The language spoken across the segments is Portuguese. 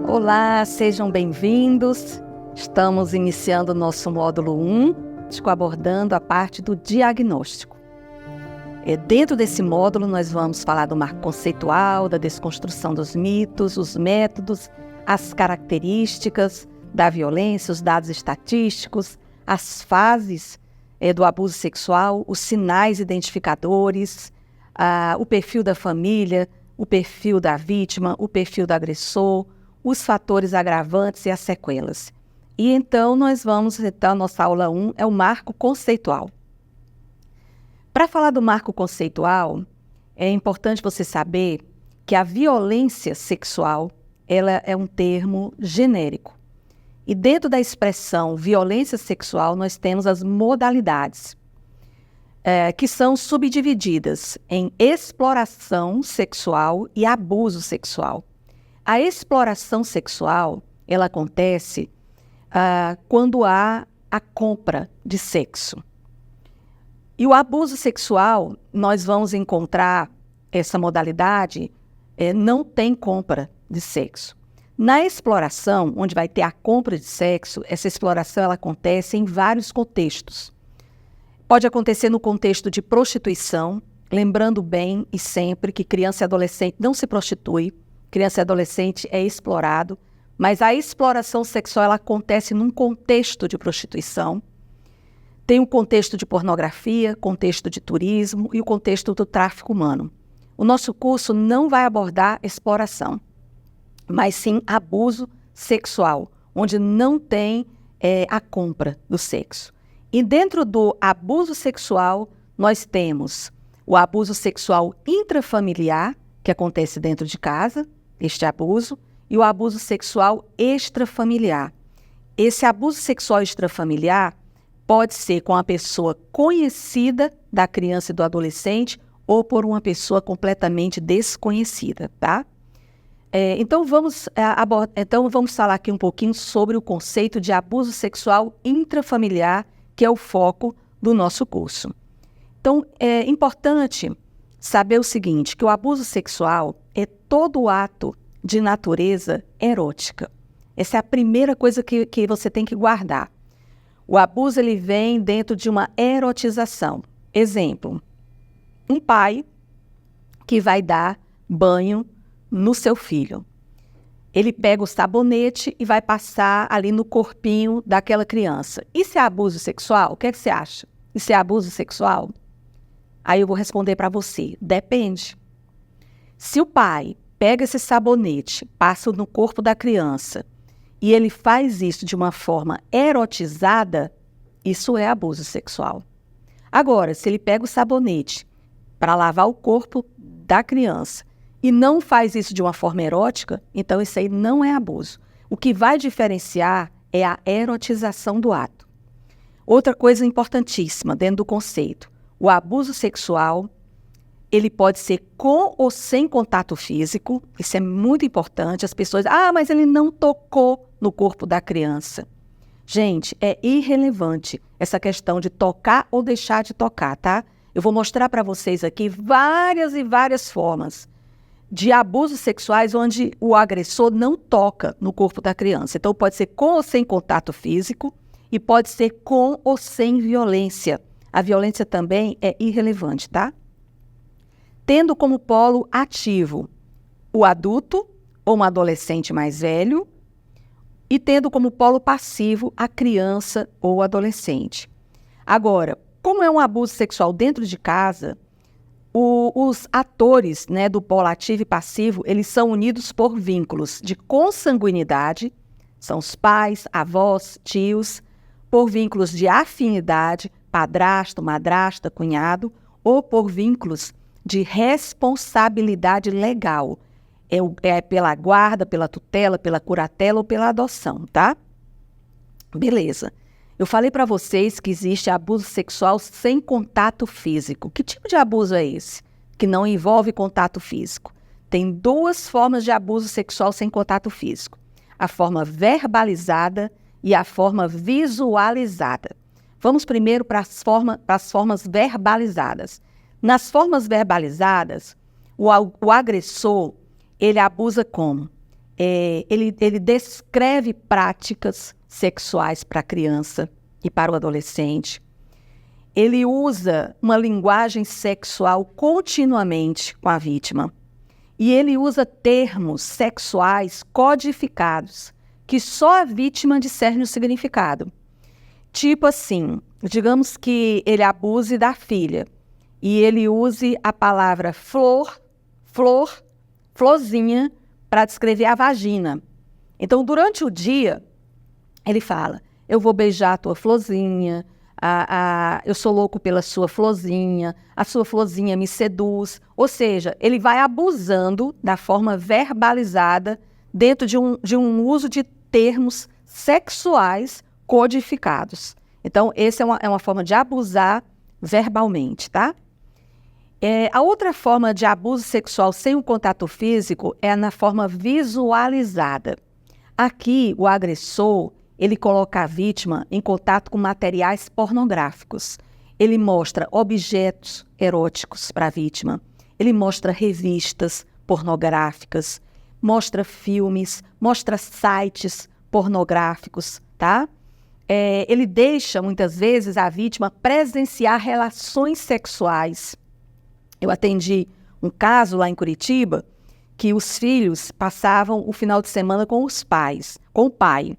Olá, sejam bem-vindos. Estamos iniciando o nosso módulo 1, abordando a parte do diagnóstico. Dentro desse módulo, nós vamos falar do marco conceitual, da desconstrução dos mitos, os métodos, as características da violência, os dados estatísticos, as fases do abuso sexual, os sinais identificadores, o perfil da família, o perfil da vítima, o perfil do agressor, os fatores agravantes e as sequelas. E então nossa aula 1 é o marco conceitual. Para falar do marco conceitual, é importante você saber que a violência sexual, ela é um termo genérico. E dentro da expressão violência sexual, nós temos as modalidades, que são subdivididas em exploração sexual e abuso sexual. A exploração sexual, ela acontece quando há a compra de sexo. E o abuso sexual, nós vamos encontrar essa modalidade, não tem compra de sexo. Na exploração, onde vai ter a compra de sexo, essa exploração ela acontece em vários contextos. Pode acontecer no contexto de prostituição, lembrando bem e sempre que criança e adolescente não se prostitui, criança e adolescente é explorado, mas a exploração sexual ela acontece num contexto de prostituição. Tem o contexto de pornografia, contexto de turismo e o contexto do tráfico humano. O nosso curso não vai abordar exploração, mas sim abuso sexual, onde não tem a compra do sexo. E dentro do abuso sexual, nós temos o abuso sexual intrafamiliar, que acontece dentro de casa, este abuso, e o abuso sexual extrafamiliar. Esse abuso sexual extrafamiliar pode ser com a pessoa conhecida da criança e do adolescente ou por uma pessoa completamente desconhecida, tá? Então vamos falar aqui um pouquinho sobre o conceito de abuso sexual intrafamiliar, que é o foco do nosso curso. Então, é importante saber o seguinte, que o abuso sexual é todo ato de natureza erótica. Essa é a primeira coisa que você tem que guardar. O abuso ele vem dentro de uma erotização. Exemplo, um pai que vai dar banho no seu filho. Ele pega o sabonete e vai passar ali no corpinho daquela criança. Isso é abuso sexual? O que é que você acha? Isso é abuso sexual? Aí eu vou responder para você, depende. Se o pai pega esse sabonete, passa no corpo da criança e ele faz isso de uma forma erotizada, isso é abuso sexual. Agora, se ele pega o sabonete para lavar o corpo da criança e não faz isso de uma forma erótica, então isso aí não é abuso. O que vai diferenciar é a erotização do ato. Outra coisa importantíssima dentro do conceito, o abuso sexual, ele pode ser com ou sem contato físico, isso é muito importante, as pessoas, mas ele não tocou no corpo da criança. Gente, é irrelevante essa questão de tocar ou deixar de tocar, tá? Eu vou mostrar para vocês aqui várias e várias formas de abusos sexuais onde o agressor não toca no corpo da criança. Então, pode ser com ou sem contato físico e pode ser com ou sem violência. A violência também é irrelevante, tá? Tendo como polo ativo o adulto ou um adolescente mais velho e tendo como polo passivo a criança ou adolescente. Agora, como é um abuso sexual dentro de casa, os atores, né, do polo ativo e passivo, eles são unidos por vínculos de consanguinidade, são os pais, avós, tios, por vínculos de afinidade, padrasto, madrasta, cunhado, ou por vínculos de responsabilidade legal. É pela guarda, pela tutela, pela curatela ou pela adoção, tá? Beleza. Eu falei para vocês que existe abuso sexual sem contato físico. Que tipo de abuso é esse? Que não envolve contato físico. Tem duas formas de abuso sexual sem contato físico. A forma verbalizada e a forma visualizada. Vamos primeiro para as formas verbalizadas. Nas formas verbalizadas, o agressor, ele abusa como? Ele descreve práticas sexuais para a criança e para o adolescente. Ele usa uma linguagem sexual continuamente com a vítima. E ele usa termos sexuais codificados, que só a vítima discerne o significado. Tipo assim, digamos que ele abuse da filha e ele use a palavra florzinha, para descrever a vagina. Então, durante o dia, ele fala, eu vou beijar a tua florzinha, eu sou louco pela sua florzinha, a sua florzinha me seduz. Ou seja, ele vai abusando da forma verbalizada dentro de um uso de termos sexuais codificados. Então, essa é uma forma de abusar verbalmente, tá? A outra forma de abuso sexual sem o contato físico é na forma visualizada. Aqui, o agressor, ele coloca a vítima em contato com materiais pornográficos. Ele mostra objetos eróticos para a vítima. Ele mostra revistas pornográficas, mostra filmes, mostra sites pornográficos, tá? Ele deixa, muitas vezes, a vítima presenciar relações sexuais. Eu atendi um caso lá em Curitiba, que os filhos passavam o final de semana com o pai.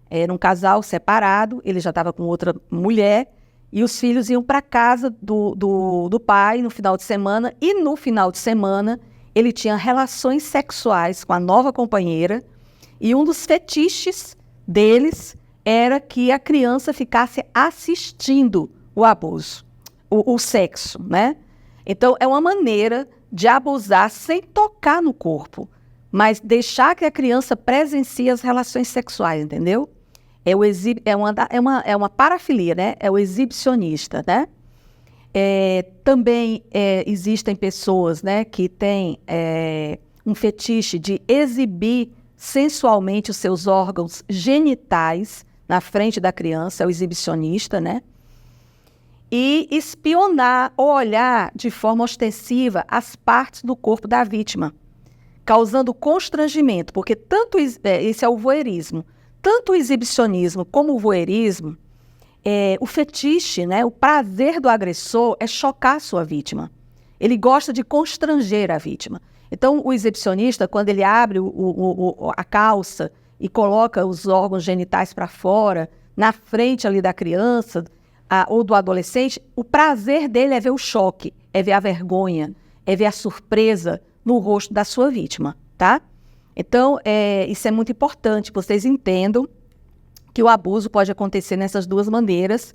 Era um casal separado, ele já estava com outra mulher, e os filhos iam para a casa do pai no final de semana, e no final de semana ele tinha relações sexuais com a nova companheira, e um dos fetiches deles era que a criança ficasse assistindo o abuso, o sexo, né? Então, é uma maneira de abusar sem tocar no corpo, mas deixar que a criança presencie as relações sexuais, entendeu? É uma parafilia, né? É o exibicionista, né? Também existem pessoas, né, que têm um fetiche de exibir sensualmente os seus órgãos genitais na frente da criança, é o exibicionista, né? E espionar ou olhar de forma ostensiva as partes do corpo da vítima, causando constrangimento, porque esse é o voyeurismo, tanto o exibicionismo como o voyeurismo, o fetiche, né, o prazer do agressor é chocar a sua vítima. Ele gosta de constranger a vítima. Então, o exibicionista, quando ele abre a calça e coloca os órgãos genitais para fora, na frente ali da criança, ou do adolescente, o prazer dele é ver o choque, é ver a vergonha, é ver a surpresa no rosto da sua vítima, tá? Então, isso é muito importante, vocês entendam que o abuso pode acontecer nessas duas maneiras,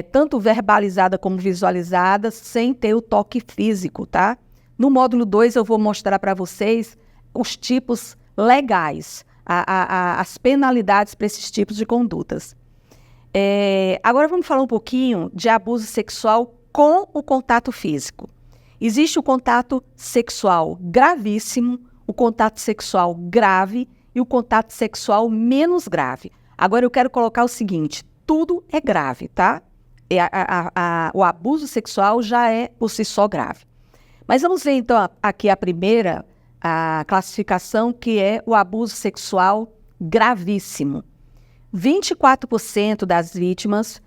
tanto verbalizada como visualizada, sem ter o toque físico, tá? No módulo 2 eu vou mostrar para vocês os tipos legais, as penalidades para esses tipos de condutas. Agora vamos falar um pouquinho de abuso sexual com o contato físico. Existe o contato sexual gravíssimo, o contato sexual grave e o contato sexual menos grave. Agora eu quero colocar o seguinte, tudo é grave, tá? O abuso sexual já é por si só grave. Mas vamos ver então aqui a primeira classificação, que é o abuso sexual gravíssimo. 24% das vítimas,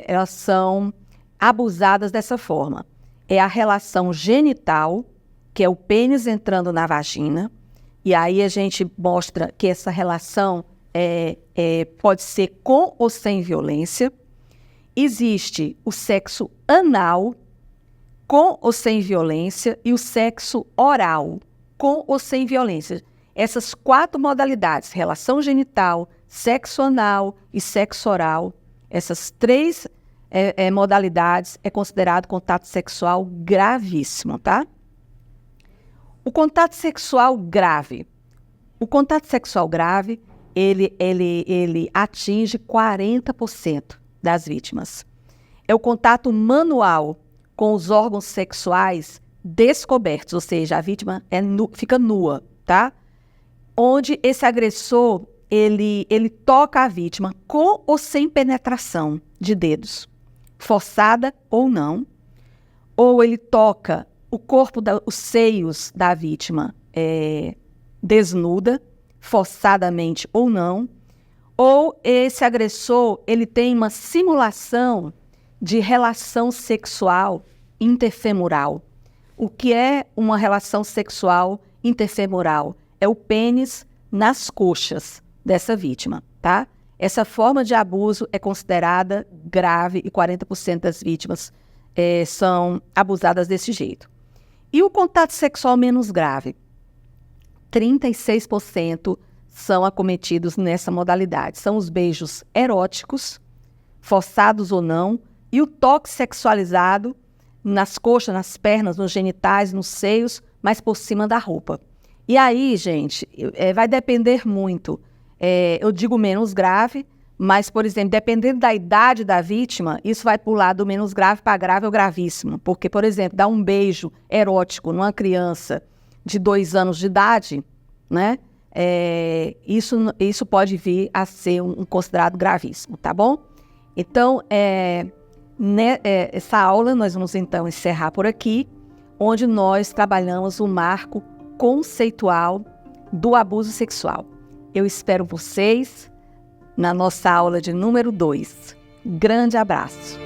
elas são abusadas dessa forma. É a relação genital, que é o pênis entrando na vagina, e aí a gente mostra que essa relação pode ser com ou sem violência. Existe o sexo anal, com ou sem violência, e o sexo oral, com ou sem violência. Essas 4 modalidades, relação genital, sexo anal e sexo oral, essas 3 modalidades é considerado contato sexual gravíssimo, tá? O contato sexual grave. O contato sexual grave, ele atinge 40% das vítimas. É o contato manual com os órgãos sexuais descobertos, ou seja, a vítima fica nua, tá? Onde esse agressor, ele toca a vítima com ou sem penetração de dedos, forçada ou não, ou ele toca o corpo, os seios da vítima desnuda, forçadamente ou não, ou esse agressor ele tem uma simulação de relação sexual interfemoral. O que é uma relação sexual interfemoral? É o pênis nas coxas dessa vítima, tá? Essa forma de abuso é considerada grave e 40% das vítimas são abusadas desse jeito. E o contato sexual menos grave? 36% são acometidos nessa modalidade. São os beijos eróticos, forçados ou não, e o toque sexualizado nas coxas, nas pernas, nos genitais, nos seios, mas por cima da roupa. E aí, gente, vai depender muito. Eu digo menos grave, mas, por exemplo, dependendo da idade da vítima, isso vai pular do menos grave para grave ou gravíssimo. Porque, por exemplo, dar um beijo erótico numa criança de 2 anos de idade, né? Isso pode vir a ser considerado gravíssimo, tá bom? Então, essa aula nós vamos então encerrar por aqui, onde nós trabalhamos o marco conceitual do abuso sexual. Eu espero vocês na nossa aula de número 2. Grande abraço!